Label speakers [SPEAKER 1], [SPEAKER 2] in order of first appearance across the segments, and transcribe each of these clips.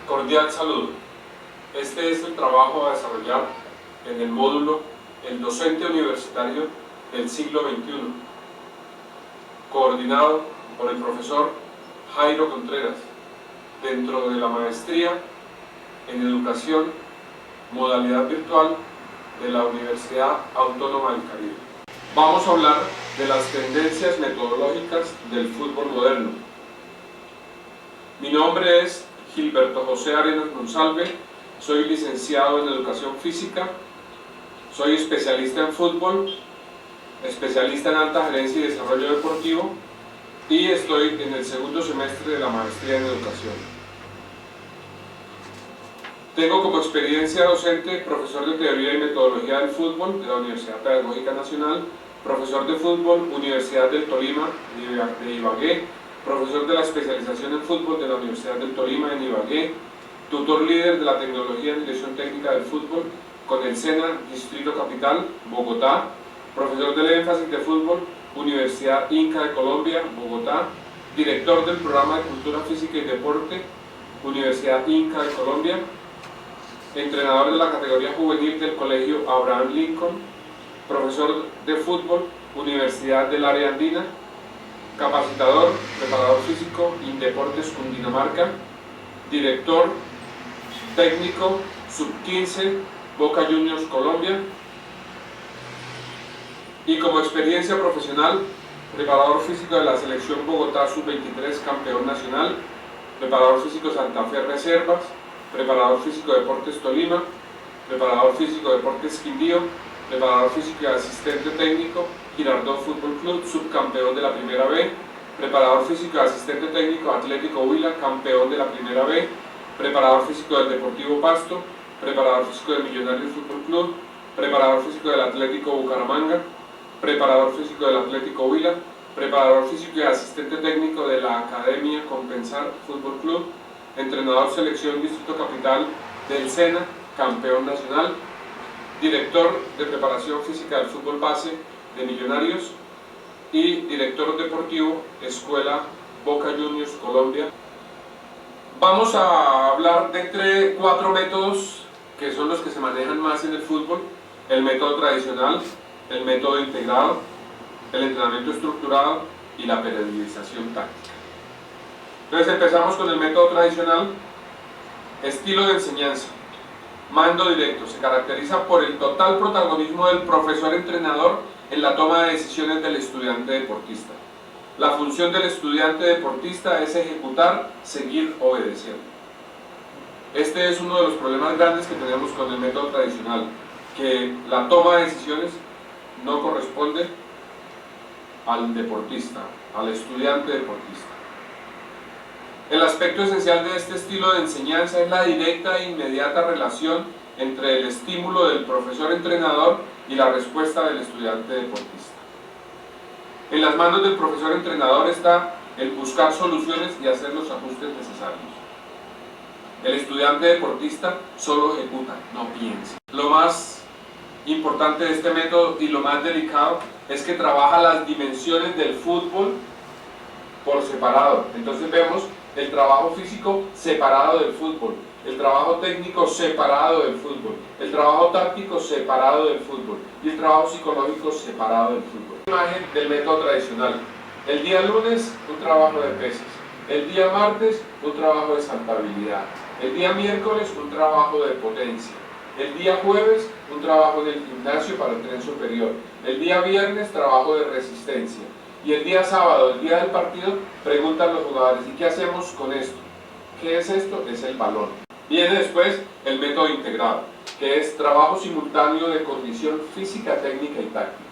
[SPEAKER 1] Cordial saludo. Este es el trabajo a desarrollar en el módulo El docente universitario del siglo XXI, coordinado por el profesor Jairo Contreras, dentro de la maestría en educación, modalidad virtual de la Universidad Autónoma del Caribe. Vamos a hablar de las tendencias metodológicas del fútbol moderno. Mi nombre es Gilberto José Arenas Monsalve, soy licenciado en Educación Física, soy especialista en fútbol, especialista en alta gerencia y desarrollo deportivo y estoy en el segundo semestre de la maestría en Educación. Tengo como experiencia docente profesor de Teoría y Metodología del Fútbol de la Universidad Pedagógica Nacional, profesor de Fútbol, Universidad del Tolima de Ibagué, profesor de la especialización en fútbol de la Universidad del Tolima en Ibagué, tutor líder de la tecnología en dirección técnica del fútbol con el SENA Distrito Capital, Bogotá, profesor del énfasis de fútbol, Universidad Inca de Colombia, Bogotá, director del programa de Cultura Física y Deporte, Universidad Inca de Colombia, entrenador de la categoría juvenil del Colegio Abraham Lincoln, profesor de fútbol, Universidad del Área Andina, capacitador, preparador físico, Indeportes Cundinamarca, director técnico, Sub-15, Boca Juniors Colombia, y como experiencia profesional, preparador físico de la selección Bogotá Sub-23 campeón nacional, preparador físico Santa Fe Reservas, preparador físico Deportes Tolima, preparador físico Deportes Quindío, preparador físico y asistente técnico Girardot Fútbol Club, subcampeón de la Primera B, preparador físico y asistente técnico Atlético Huila, campeón de la Primera B, preparador físico del Deportivo Pasto, preparador físico del Millonarios Fútbol Club, preparador físico del Atlético Bucaramanga, preparador físico del Atlético Huila, preparador físico y asistente técnico de la Academia Compensar Fútbol Club, entrenador selección Distrito Capital del SENA, campeón nacional, director de preparación física del fútbol base de Millonarios y director deportivo Escuela Boca Juniors Colombia. Vamos a hablar de entre 4 métodos que son los que se manejan más en el fútbol: el método tradicional, el método integrado, el entrenamiento estructurado y la periodización táctica. Entonces empezamos con el método tradicional. Estilo de enseñanza. Mando directo. Se caracteriza por el total protagonismo del profesor entrenador en la toma de decisiones del estudiante deportista. La función del estudiante deportista es ejecutar, seguir, obedecer. Este es uno de los problemas grandes que tenemos con el método tradicional, que la toma de decisiones no corresponde al deportista, al estudiante deportista. El aspecto esencial de este estilo de enseñanza es la directa e inmediata relación entre el estímulo del profesor entrenador y la respuesta del estudiante deportista. En las manos del profesor entrenador está el buscar soluciones y hacer los ajustes necesarios. El estudiante deportista solo ejecuta, no piensa. Lo más importante de este método y lo más delicado es que trabaja las dimensiones del fútbol por separado. Entonces vemos el trabajo físico separado del fútbol, el trabajo técnico separado del fútbol, el trabajo táctico separado del fútbol y el trabajo psicológico separado del fútbol. Imagen del método tradicional: el día lunes un trabajo de pesas, el día martes un trabajo de saltabilidad, el día miércoles un trabajo de potencia, el día jueves un trabajo en el gimnasio para el tren superior, el día viernes trabajo de resistencia y el día sábado, el día del partido, preguntan los jugadores: ¿y qué hacemos con esto? ¿Qué es esto? Es el balón. Viene después el método integrado, que es trabajo simultáneo de condición física, técnica y táctica.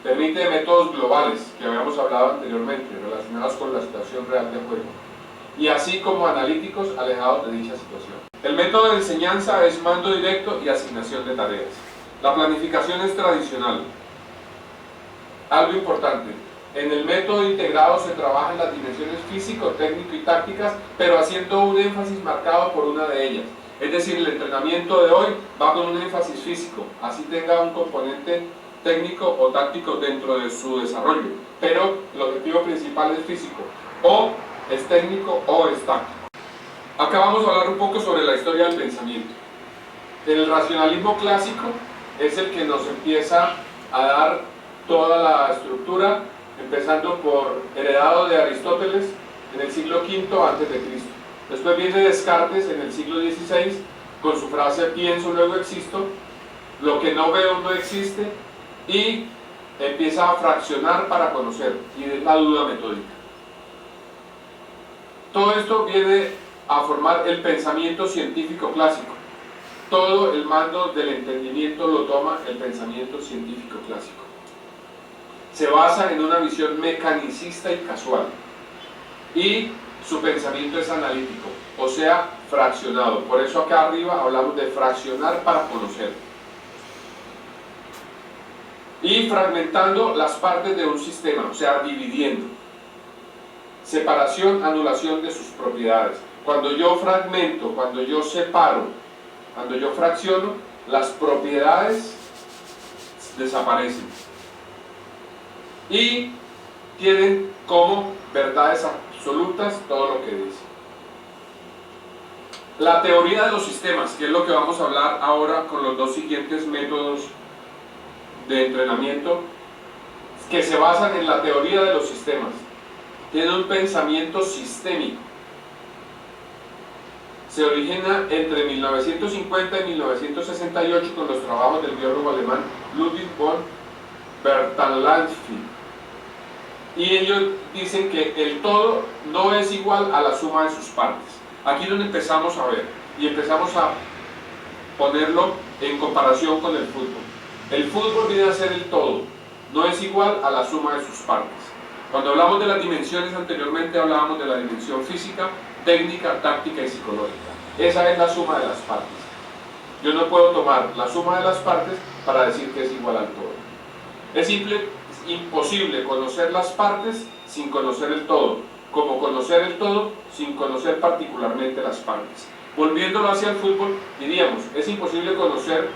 [SPEAKER 1] Permite métodos globales, que habíamos hablado anteriormente, relacionados con la situación real de juego, y así como analíticos alejados de dicha situación. El método de enseñanza es mando directo y asignación de tareas. La planificación es tradicional. Algo importante: en el método integrado se trabaja en las dimensiones físico, técnico y tácticas, pero haciendo un énfasis marcado por una de ellas. Es decir, el entrenamiento de hoy va con un énfasis físico, así tenga un componente técnico o táctico dentro de su desarrollo, pero el objetivo principal es físico, o es técnico o es táctico. Acá vamos a hablar un poco sobre la historia del pensamiento. El racionalismo clásico es el que nos empieza a dar toda la estructura, empezando por heredado de Aristóteles en el siglo V a.C. Después viene Descartes en el siglo XVI con su frase pienso, luego existo, lo que no veo no existe, y empieza a fraccionar para conocer, y es la duda metódica. Todo esto viene a formar el pensamiento científico clásico. Todo el mando del entendimiento lo toma el pensamiento científico clásico. Se basa en una visión mecanicista y casual, y su pensamiento es analítico, o sea, fraccionado. Por eso acá arriba hablamos de fraccionar para conocer. Y fragmentando las partes de un sistema, o sea, dividiendo. Separación, anulación de sus propiedades. Cuando yo fragmento, cuando yo separo, cuando yo fracciono, las propiedades desaparecen. Y tienen como verdades absolutas todo lo que dice. La teoría de los sistemas, que es lo que vamos a hablar ahora con los dos siguientes métodos de entrenamiento, que se basan en la teoría de los sistemas, tiene un pensamiento sistémico. Se origina entre 1950 y 1968 con los trabajos del biólogo alemán Ludwig von Bertalanffy. Y ellos dicen que el todo no es igual a la suma de sus partes. Aquí es donde empezamos a ver, y empezamos a ponerlo en comparación con el fútbol. El fútbol viene a ser el todo, no es igual a la suma de sus partes. Cuando hablamos de las dimensiones anteriormente hablábamos de la dimensión física, técnica, táctica y psicológica. Esa es la suma de las partes. Yo no puedo tomar la suma de las partes para decir que es igual al todo. Es imposible conocer las partes sin conocer el todo, como conocer el todo sin conocer particularmente las partes. Volviéndolo hacia el fútbol, diríamos, es imposible conocer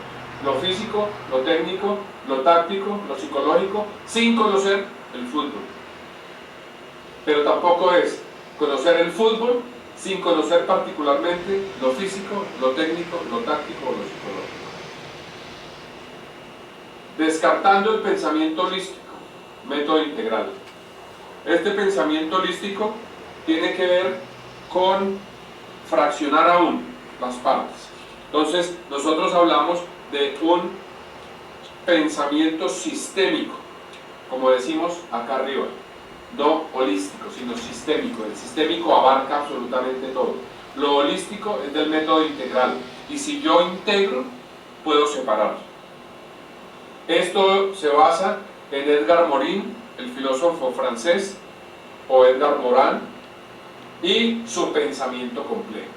[SPEAKER 1] lo físico, lo técnico, lo táctico, lo psicológico, sin conocer el fútbol. Pero tampoco es conocer el fútbol sin conocer particularmente lo físico, lo técnico, lo táctico o lo psicológico. Descartando el pensamiento holístico, método integral. Este pensamiento holístico tiene que ver con fraccionar aún las partes. Entonces, nosotros hablamos de un pensamiento sistémico, como decimos acá arriba, no holístico, sino sistémico. El sistémico abarca absolutamente todo. Lo holístico es del método integral, y si yo integro, puedo separar. Esto se basa en Edgar Morin, el filósofo francés, o Edgar Morin, y su pensamiento complejo.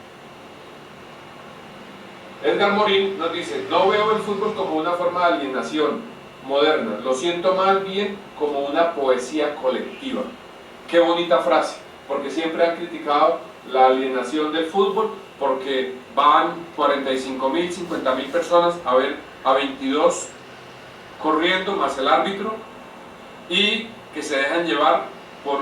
[SPEAKER 1] Edgar Morin nos dice: no veo el fútbol como una forma de alienación moderna, lo siento más bien como una poesía colectiva. Qué bonita frase, porque siempre han criticado la alienación del fútbol, porque van 45.000, 50.000 personas a ver a 22 corriendo más el árbitro, y que se dejan llevar por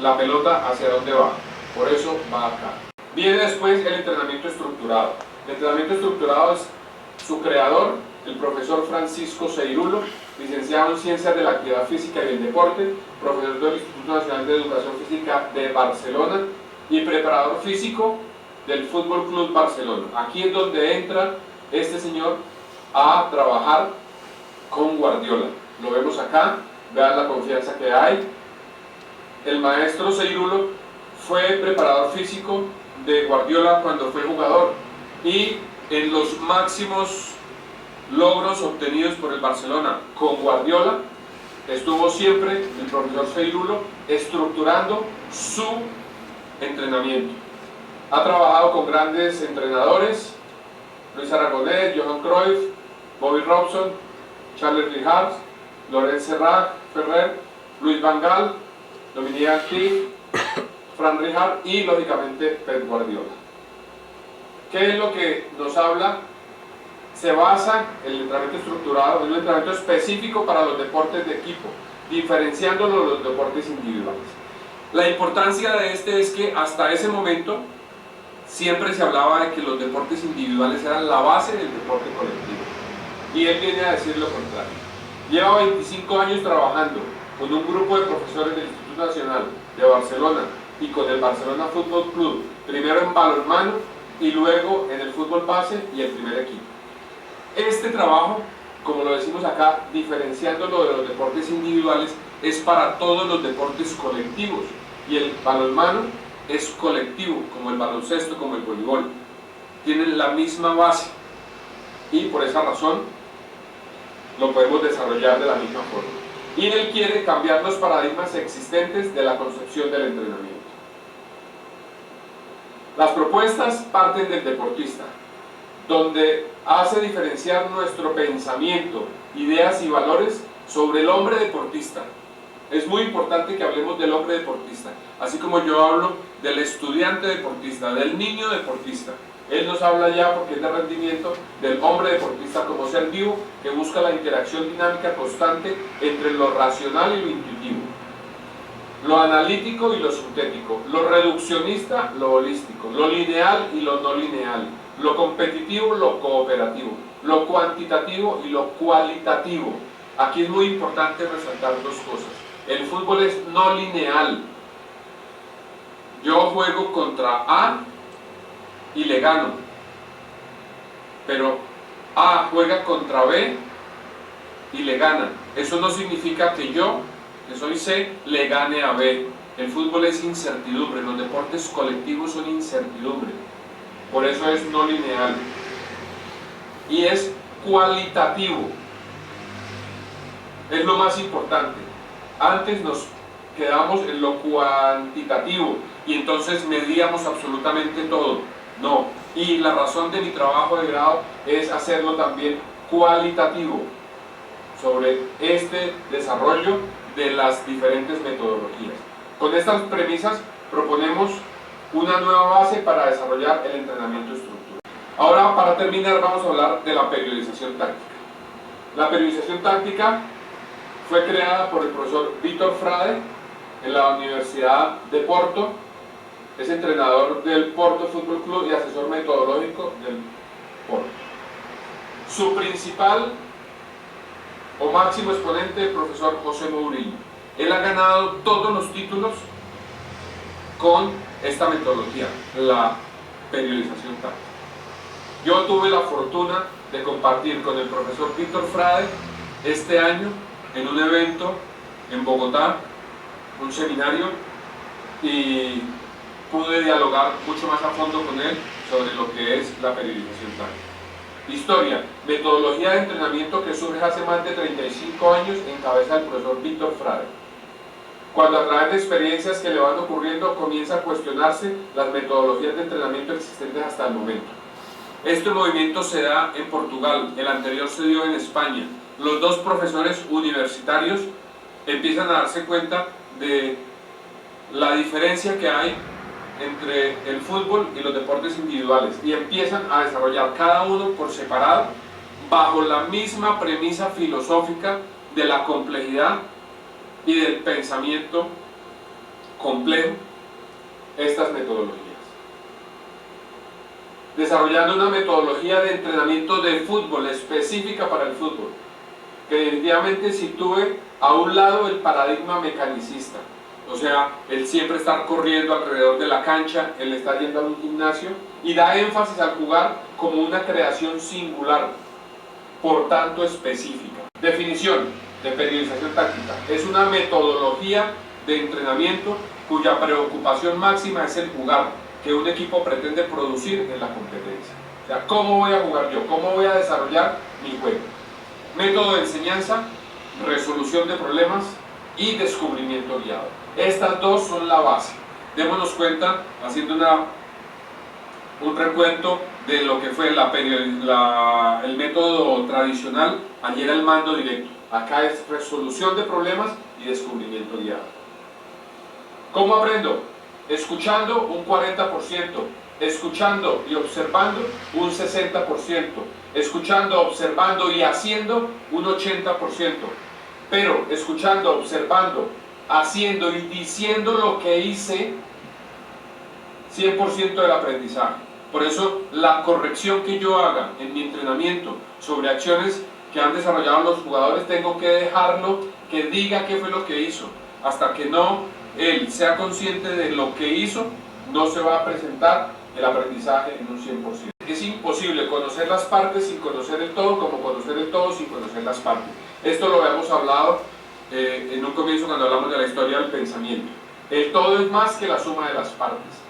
[SPEAKER 1] la pelota hacia donde va. Por eso va acá. Viene después el entrenamiento estructurado. El entrenamiento estructurado es su creador, el profesor Francisco Seirulo, licenciado en Ciencias de la Actividad Física y del Deporte, profesor del Instituto Nacional de Educación Física de Barcelona y preparador físico del Fútbol Club Barcelona. Aquí es donde entra este señor a trabajar con Guardiola. Lo vemos acá, vean la confianza que hay. El maestro Seirulo fue preparador físico de Guardiola cuando fue jugador, y en los máximos logros obtenidos por el Barcelona con Guardiola estuvo siempre el profesor Seirulo estructurando su entrenamiento. Ha trabajado con grandes entrenadores: Luis Aragonés, Johan Cruyff, Bobby Robson, Charles Rijkaard, Laurent Ferrer, Luis Van Gaal, Dominique Thiem, Frank Rijkaard y lógicamente Pep Guardiola. ¿Qué es lo que nos habla? Se basa el entrenamiento estructurado en un entrenamiento específico para los deportes de equipo, diferenciándolo de los deportes individuales. La importancia de este es que hasta ese momento siempre se hablaba de que los deportes individuales eran la base del deporte colectivo. Y él viene a decir lo contrario. Lleva 25 años trabajando con un grupo de profesores del Instituto Nacional de Barcelona y con el Barcelona Fútbol Club, primero en balonmano y luego en el fútbol base y el primer equipo. Este trabajo, como lo decimos acá, diferenciándolo de los deportes individuales, es para todos los deportes colectivos, y el balonmano es colectivo, como el baloncesto, como el voleibol. Tienen la misma base y por esa razón lo podemos desarrollar de la misma forma. Y él quiere cambiar los paradigmas existentes de la concepción del entrenamiento. Las propuestas parten del deportista, donde hace diferenciar nuestro pensamiento, ideas y valores sobre el hombre deportista. Es muy importante que hablemos del hombre deportista, así como yo hablo del estudiante deportista, del niño deportista. Él nos habla ya, porque es de rendimiento, del hombre deportista como ser vivo que busca la interacción dinámica constante entre lo racional y lo intuitivo, lo analítico y lo sintético, lo reduccionista, lo holístico, lo lineal y lo no lineal, lo competitivo, lo cooperativo, lo cuantitativo y lo cualitativo. Aquí es muy importante resaltar dos cosas. El fútbol es no lineal. Yo juego contra A y le gano, pero A juega contra B y le gana. Eso no significa que yo, que soy C, le gane a B. El fútbol es incertidumbre, los deportes colectivos son incertidumbre, por eso es no lineal. Y es cualitativo, es lo más importante. Antes nos quedamos en lo cuantitativo y entonces medíamos absolutamente todo. No, y la razón de mi trabajo de grado es hacerlo también cualitativo, sobre este desarrollo de las diferentes metodologías. Con estas premisas proponemos una nueva base para desarrollar el entrenamiento estructural. Ahora, para terminar, vamos a hablar de la periodización táctica. La periodización táctica fue creada por el profesor Vítor Frade en la Universidad de Porto. Es entrenador del Porto Fútbol Club y asesor metodológico del Porto. Su principal o máximo exponente, el profesor José Mourinho. Él ha ganado todos los títulos con esta metodología, la periodización táctica. Yo tuve la fortuna de compartir con el profesor Vítor Frade este año en un evento en Bogotá, un seminario, y pude dialogar mucho más a fondo con él sobre lo que es la periodización táctica. Historia, metodología de entrenamiento que surge hace más de 35 años en cabeza del profesor Vítor Frade, cuando a través de experiencias que le van ocurriendo comienza a cuestionarse las metodologías de entrenamiento existentes hasta el momento. Este movimiento se da en Portugal, el anterior se dio en España. Los dos profesores universitarios empiezan a darse cuenta de la diferencia que hay entre el fútbol y los deportes individuales y empiezan a desarrollar cada uno por separado bajo la misma premisa filosófica de la complejidad y del pensamiento complejo, estas metodologías. Desarrollando una metodología de entrenamiento de fútbol específica para el fútbol, que definitivamente sitúe a un lado el paradigma mecanicista, o sea, el siempre estar corriendo alrededor de la cancha, el estar yendo a un gimnasio, y da énfasis al jugar como una creación singular, por tanto específica. Definición de periodización táctica: es una metodología de entrenamiento cuya preocupación máxima es el jugar, que un equipo pretende producir en la competencia. O sea, ¿cómo voy a jugar yo? ¿Cómo voy a desarrollar mi juego? Método de enseñanza, resolución de problemas y descubrimiento guiado. Estas dos son la base. Démonos cuenta, haciendo un recuento de lo que fue el método tradicional. Allí era el mando directo. Acá es resolución de problemas y descubrimiento guiado. ¿Cómo aprendo? Escuchando un 40%, escuchando y observando un 60%, escuchando, observando y haciendo un 80%, pero escuchando, observando, haciendo y diciendo lo que hice, 100% del aprendizaje. Por eso la corrección que yo haga en mi entrenamiento sobre acciones que han desarrollado los jugadores, tengo que dejarlo que diga qué fue lo que hizo. Hasta que no él sea consciente de lo que hizo, no se va a presentar el aprendizaje en un 100%. Es imposible conocer las partes sin conocer el todo, como conocer el todo sin conocer las partes. Esto lo habíamos hablado en un comienzo cuando hablamos de la historia del pensamiento. El todo es más que la suma de las partes.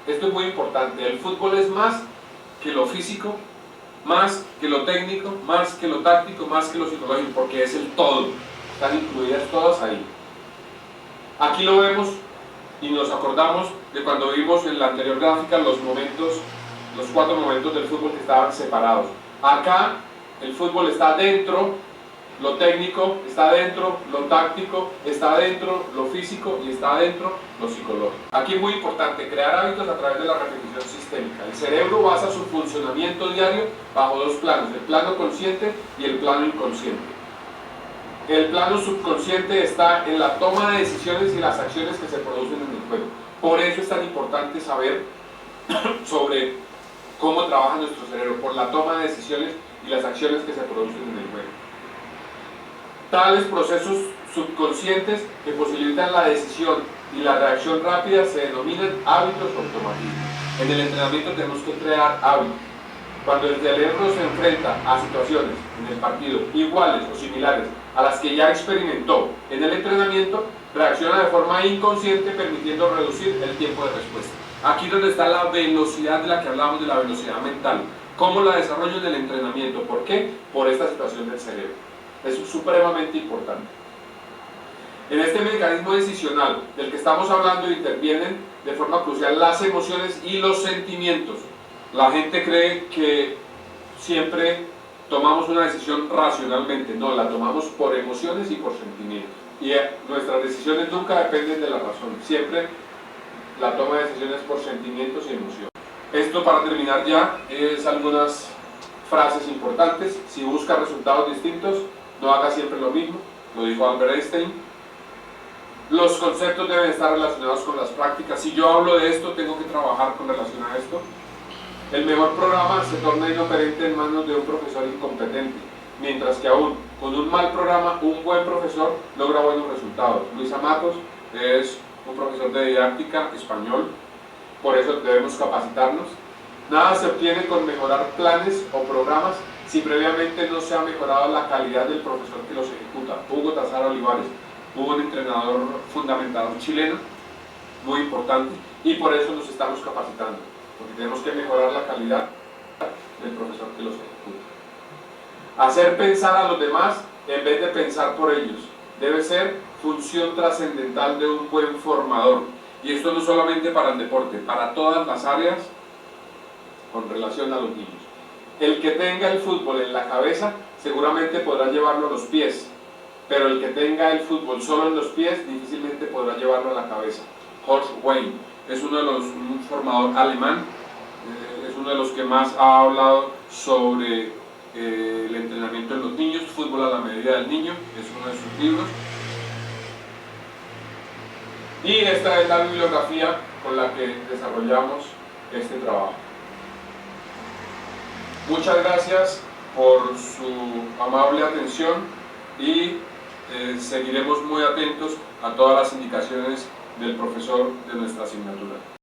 [SPEAKER 1] Esto es muy importante. El fútbol es más que lo físico, más que lo técnico, más que lo táctico, más que lo psicológico, porque es el todo. Están incluidas todas ahí. Aquí lo vemos y nos acordamos de cuando vimos en la anterior gráfica los momentos, los 4 momentos del fútbol que estaban separados. Acá el fútbol está dentro, lo técnico está dentro, lo táctico está dentro, lo físico y está dentro, lo psicológico. Aquí es muy importante crear hábitos a través de la repetición sistémica. El cerebro basa su funcionamiento diario bajo 2 planos, el plano consciente y el plano inconsciente. El plano subconsciente está en la toma de decisiones y las acciones que se producen en el juego. Por eso es tan importante saber sobre cómo trabaja nuestro cerebro, por la toma de decisiones y las acciones que se producen en el juego. Tales procesos subconscientes que posibilitan la decisión y la reacción rápida se denominan hábitos o automatismos. En el entrenamiento tenemos que crear hábitos. Cuando el cerebro se enfrenta a situaciones en el partido iguales o similares a las que ya experimentó en el entrenamiento, reacciona de forma inconsciente, permitiendo reducir el tiempo de respuesta. Aquí es donde está la velocidad de la que hablamos, de la velocidad mental. ¿Cómo la desarrollo en el entrenamiento? ¿Por qué? Por esta situación del cerebro. Es supremamente importante. En este mecanismo decisional del que estamos hablando intervienen de forma crucial las emociones y los sentimientos. La gente cree que siempre tomamos una decisión racionalmente. No, la tomamos por emociones y por sentimientos. Y nuestras decisiones nunca dependen de la razón. Siempre la toma de decisiones por sentimientos y emociones. Esto, para terminar ya, es algunas frases importantes. Si busca resultados distintos, no haga siempre lo mismo. Lo dijo Albert Einstein. Los conceptos deben estar relacionados con las prácticas. Si yo hablo de esto, tengo que trabajar con relación a esto. El mejor programa se torna inoperante en manos de un profesor incompetente, mientras que aún con un mal programa, un buen profesor logra buenos resultados. Luisa Matos es un profesor de didáctica español, por eso debemos capacitarnos. Nada se obtiene con mejorar planes o programas si previamente no se ha mejorado la calidad del profesor que los ejecuta. Hugo Tazara Olivares, un entrenador fundamentador chileno, muy importante, y por eso nos estamos capacitando, porque tenemos que mejorar la calidad del profesor que los ejecuta. Hacer pensar a los demás en vez de pensar por ellos debe ser función trascendental de un buen formador, y esto no solamente para el deporte, para todas las áreas con relación a los niños. El que tenga el fútbol en la cabeza seguramente podrá llevarlo a los pies, pero el que tenga el fútbol solo en los pies difícilmente podrá llevarlo a la cabeza. Horst Wayne es un formador alemán, es uno de los que más ha hablado sobre el entrenamiento en los niños, Fútbol a la medida del niño, es uno de sus libros. Y esta es la bibliografía con la que desarrollamos este trabajo. Muchas gracias por su amable atención y seguiremos muy atentos a todas las indicaciones del profesor de nuestra asignatura.